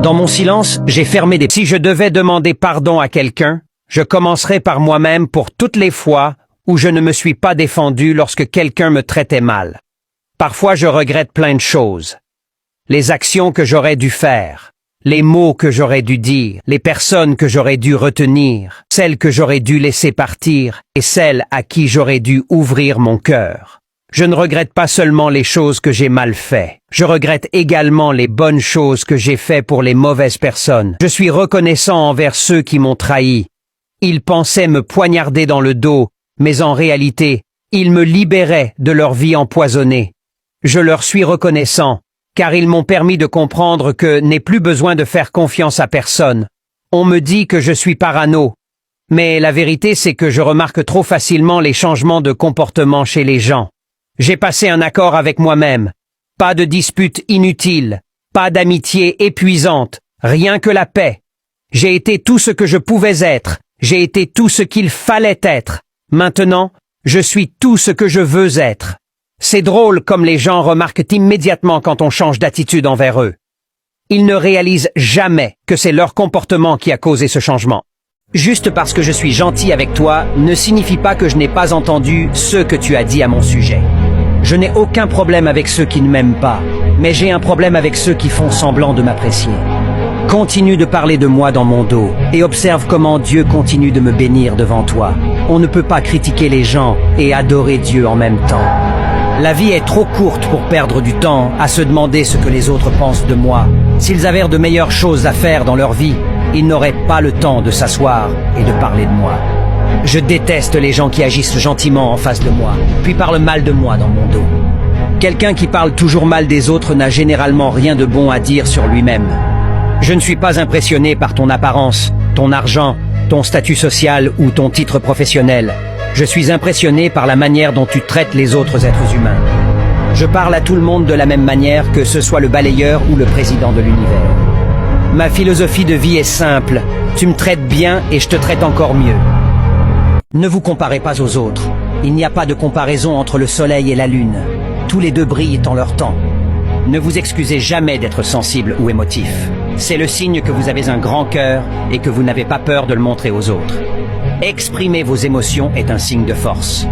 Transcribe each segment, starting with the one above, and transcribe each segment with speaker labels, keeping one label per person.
Speaker 1: Dans mon silence, j'ai fermé des... Si je devais demander pardon à quelqu'un, je commencerais par moi-même pour toutes les fois où je ne me suis pas défendu lorsque quelqu'un me traitait mal. Parfois je regrette plein de choses. Les actions que j'aurais dû faire, les mots que j'aurais dû dire, les personnes que j'aurais dû retenir, celles que j'aurais dû laisser partir et celles à qui j'aurais dû ouvrir mon cœur. Je ne regrette pas seulement les choses que j'ai mal faites, je regrette également les bonnes choses que j'ai faites pour les mauvaises personnes. Je suis reconnaissant envers ceux qui m'ont trahi. Ils pensaient me poignarder dans le dos, mais en réalité, ils me libéraient de leur vie empoisonnée. Je leur suis reconnaissant, car ils m'ont permis de comprendre que n'ai plus besoin de faire confiance à personne. On me dit que je suis parano, mais la vérité c'est que je remarque trop facilement les changements de comportement chez les gens. J'ai passé un accord avec moi-même. Pas de disputes inutiles, pas d'amitié épuisante, rien que la paix. J'ai été tout ce que je pouvais être, j'ai été tout ce qu'il fallait être. Maintenant, je suis tout ce que je veux être. C'est drôle comme les gens remarquent immédiatement quand on change d'attitude envers eux. Ils ne réalisent jamais que c'est leur comportement qui a causé ce changement. Juste parce que je suis gentil avec toi ne signifie pas que je n'ai pas entendu ce que tu as dit à mon sujet. Je n'ai aucun problème avec ceux qui ne m'aiment pas, mais j'ai un problème avec ceux qui font semblant de m'apprécier. Continue de parler de moi dans mon dos et observe comment Dieu continue de me bénir devant toi. On ne peut pas critiquer les gens et adorer Dieu en même temps. La vie est trop courte pour perdre du temps à se demander ce que les autres pensent de moi. S'ils avaient de meilleures choses à faire dans leur vie, ils n'auraient pas le temps de s'asseoir et de parler de moi. Je déteste les gens qui agissent gentiment en face de moi, puis parlent mal de moi dans mon dos. Quelqu'un qui parle toujours mal des autres n'a généralement rien de bon à dire sur lui-même. Je ne suis pas impressionné par ton apparence, ton argent, ton statut social ou ton titre professionnel. Je suis impressionné par la manière dont tu traites les autres êtres humains. Je parle à tout le monde de la même manière, que ce soit le balayeur ou le président de l'univers. Ma philosophie de vie est simple, tu me traites bien et je te traite encore mieux. Ne vous comparez pas aux autres. Il n'y a pas de comparaison entre le soleil et la lune. Tous les deux brillent en leur temps. Ne vous excusez jamais d'être sensible ou émotif. C'est le signe que vous avez un grand cœur et que vous n'avez pas peur de le montrer aux autres. Exprimer vos émotions est un signe de force.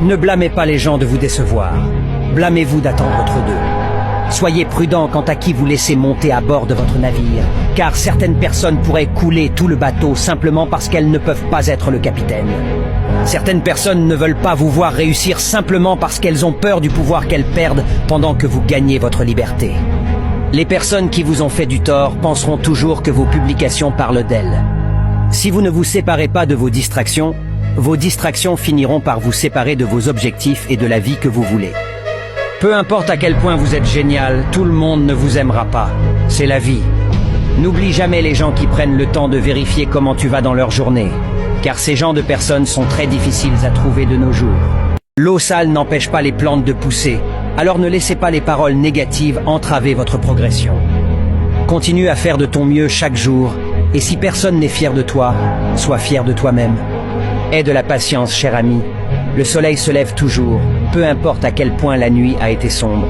Speaker 1: Ne blâmez pas les gens de vous décevoir. Blâmez-vous d'attendre trop d'eux. Soyez prudent quant à qui vous laissez monter à bord de votre navire, car certaines personnes pourraient couler tout le bateau simplement parce qu'elles ne peuvent pas être le capitaine. Certaines personnes ne veulent pas vous voir réussir simplement parce qu'elles ont peur du pouvoir qu'elles perdent pendant que vous gagnez votre liberté. Les personnes qui vous ont fait du tort penseront toujours que vos publications parlent d'elles. Si vous ne vous séparez pas de vos distractions finiront par vous séparer de vos objectifs et de la vie que vous voulez. Peu importe à quel point vous êtes génial, tout le monde ne vous aimera pas. C'est la vie. N'oublie jamais les gens qui prennent le temps de vérifier comment tu vas dans leur journée, car ces genres de personnes sont très difficiles à trouver de nos jours. L'eau sale n'empêche pas les plantes de pousser, alors ne laissez pas les paroles négatives entraver votre progression. Continue à faire de ton mieux chaque jour, et si personne n'est fier de toi, sois fier de toi-même. Aie de la patience, cher ami. Le soleil se lève toujours, peu importe à quel point la nuit a été sombre.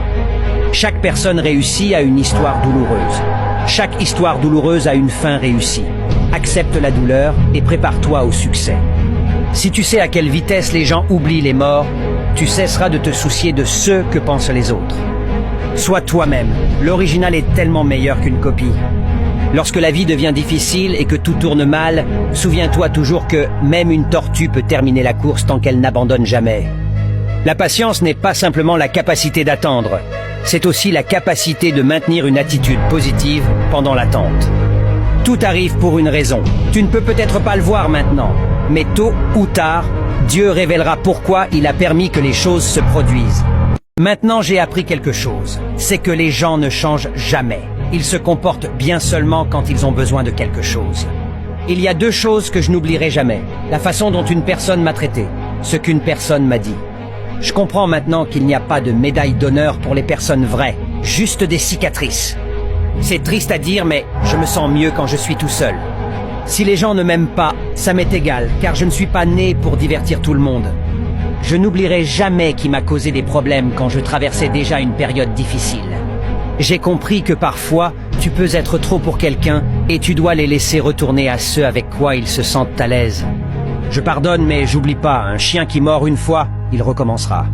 Speaker 1: Chaque personne réussie a une histoire douloureuse. Chaque histoire douloureuse a une fin réussie. Accepte la douleur et prépare-toi au succès. Si tu sais à quelle vitesse les gens oublient les morts, tu cesseras de te soucier de ce que pensent les autres. Sois toi-même. L'original est tellement meilleur qu'une copie. Lorsque la vie devient difficile et que tout tourne mal, souviens-toi toujours que même une tortue peut terminer la course tant qu'elle n'abandonne jamais. La patience n'est pas simplement la capacité d'attendre, c'est aussi la capacité de maintenir une attitude positive pendant l'attente. Tout arrive pour une raison. Tu ne peux peut-être pas le voir maintenant, mais tôt ou tard, Dieu révélera pourquoi il a permis que les choses se produisent. Maintenant j'ai appris quelque chose, c'est que les gens ne changent jamais. Ils se comportent bien seulement quand ils ont besoin de quelque chose. Il y a deux choses que je n'oublierai jamais. La façon dont une personne m'a traité, ce qu'une personne m'a dit. Je comprends maintenant qu'il n'y a pas de médaille d'honneur pour les personnes vraies, juste des cicatrices. C'est triste à dire, mais je me sens mieux quand je suis tout seul. Si les gens ne m'aiment pas, ça m'est égal, car je ne suis pas né pour divertir tout le monde. Je n'oublierai jamais qui m'a causé des problèmes quand je traversais déjà une période difficile. J'ai compris que parfois, Tu peux être trop pour quelqu'un et tu dois les laisser retourner à ceux avec quoi ils se sentent à l'aise. Je pardonne mais j'oublie pas, un chien qui mord une fois, il recommencera.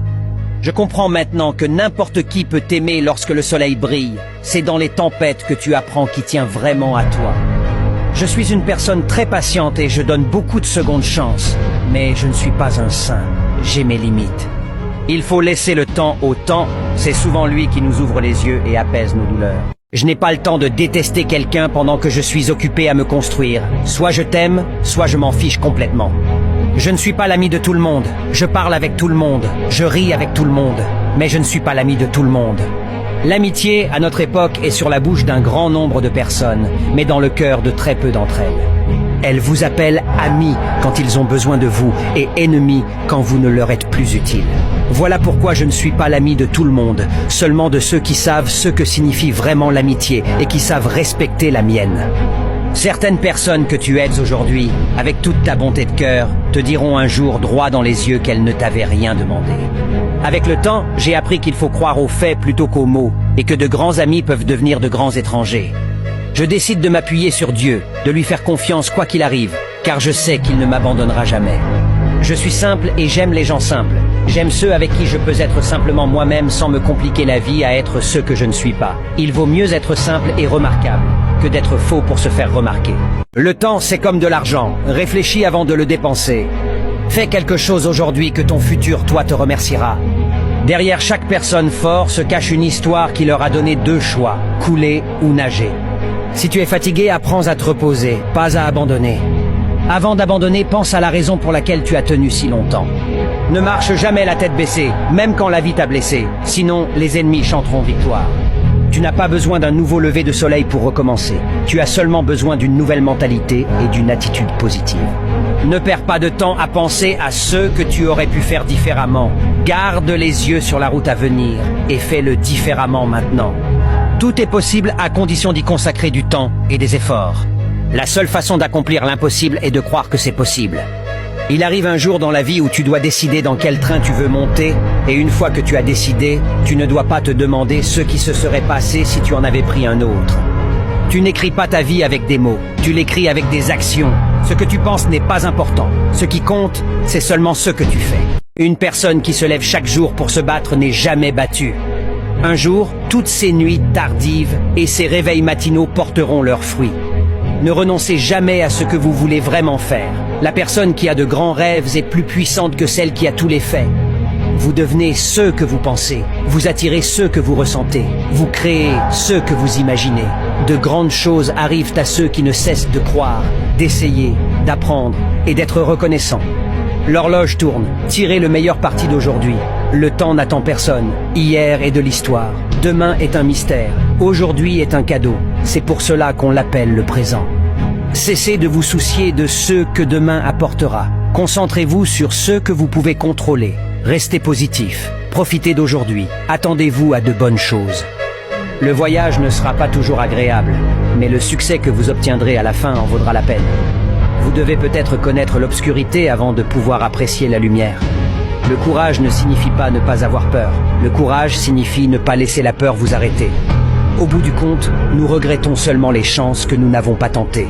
Speaker 1: Je comprends maintenant que n'importe qui peut t'aimer lorsque le soleil brille. C'est dans les tempêtes que tu apprends qui tient vraiment à toi. Je suis une personne très patiente et je donne beaucoup de secondes chances. Mais je ne suis pas un saint. J'ai mes limites. Il faut laisser le temps au temps. C'est souvent lui qui nous ouvre les yeux et apaise nos douleurs. Je n'ai pas le temps de détester quelqu'un pendant que je suis occupé à me construire. Soit je t'aime, soit je m'en fiche complètement. Je ne suis pas l'ami de tout le monde. Je parle avec tout le monde. Je ris avec tout le monde. Mais je ne suis pas l'ami de tout le monde. L'amitié, à notre époque, est sur la bouche d'un grand nombre de personnes, mais dans le cœur de très peu d'entre elles. Elles vous appellent amis quand ils ont besoin de vous et ennemis quand vous ne leur êtes plus utile. Voilà pourquoi je ne suis pas l'ami de tout le monde, seulement de ceux qui savent ce que signifie vraiment l'amitié et qui savent respecter la mienne. Certaines personnes que tu aides aujourd'hui, avec toute ta bonté de cœur, te diront un jour droit dans les yeux qu'elles ne t'avaient rien demandé. Avec le temps, j'ai appris qu'il faut croire aux faits plutôt qu'aux mots, et que de grands amis peuvent devenir de grands étrangers. Je décide de m'appuyer sur Dieu, de lui faire confiance quoi qu'il arrive, car je sais qu'il ne m'abandonnera jamais. Je suis simple et j'aime les gens simples. J'aime ceux avec qui je peux être simplement moi-même sans me compliquer la vie à être ce que je ne suis pas. Il vaut mieux être simple et remarquable que d'être faux pour se faire remarquer. Le temps, c'est comme de l'argent. Réfléchis avant de le dépenser. Fais quelque chose aujourd'hui que ton futur toi te remerciera. Derrière chaque personne forte se cache une histoire qui leur a donné deux choix, couler ou nager. Si tu es fatigué, apprends à te reposer, pas à abandonner. Avant d'abandonner, pense à la raison pour laquelle tu as tenu si longtemps. Ne marche jamais la tête baissée, même quand la vie t'a blessé. Sinon, les ennemis chanteront victoire. Tu n'as pas besoin d'un nouveau lever de soleil pour recommencer. Tu as seulement besoin d'une nouvelle mentalité et d'une attitude positive. Ne perds pas de temps à penser à ce que tu aurais pu faire différemment. Garde les yeux sur la route à venir et fais-le différemment maintenant. Tout est possible à condition d'y consacrer du temps et des efforts. La seule façon d'accomplir l'impossible est de croire que c'est possible. Il arrive un jour dans la vie où tu dois décider dans quel train tu veux monter, et une fois que tu as décidé, tu ne dois pas te demander ce qui se serait passé si tu en avais pris un autre. Tu n'écris pas ta vie avec des mots, tu l'écris avec des actions. Ce que tu penses n'est pas important. Ce qui compte, c'est seulement ce que tu fais. Une personne qui se lève chaque jour pour se battre n'est jamais battue. Un jour, toutes ces nuits tardives et ces réveils matinaux porteront leurs fruits. Ne renoncez jamais à ce que vous voulez vraiment faire. La personne qui a de grands rêves est plus puissante que celle qui a tous les faits. Vous devenez ce que vous pensez, vous attirez ce que vous ressentez, vous créez ce que vous imaginez. De grandes choses arrivent à ceux qui ne cessent de croire, d'essayer, d'apprendre et d'être reconnaissants. L'horloge tourne, tirez le meilleur parti d'aujourd'hui. Le temps n'attend personne, hier est de l'histoire, demain est un mystère, aujourd'hui est un cadeau. C'est pour cela qu'on l'appelle le présent. Cessez de vous soucier de ce que demain apportera. Concentrez-vous sur ce que vous pouvez contrôler. Restez positif, profitez d'aujourd'hui, attendez-vous à de bonnes choses. Le voyage ne sera pas toujours agréable, mais le succès que vous obtiendrez à la fin en vaudra la peine. Vous devez peut-être connaître l'obscurité avant de pouvoir apprécier la lumière. Le courage ne signifie pas ne pas avoir peur. Le courage signifie ne pas laisser la peur vous arrêter. Au bout du compte, nous regrettons seulement les chances que nous n'avons pas tentées.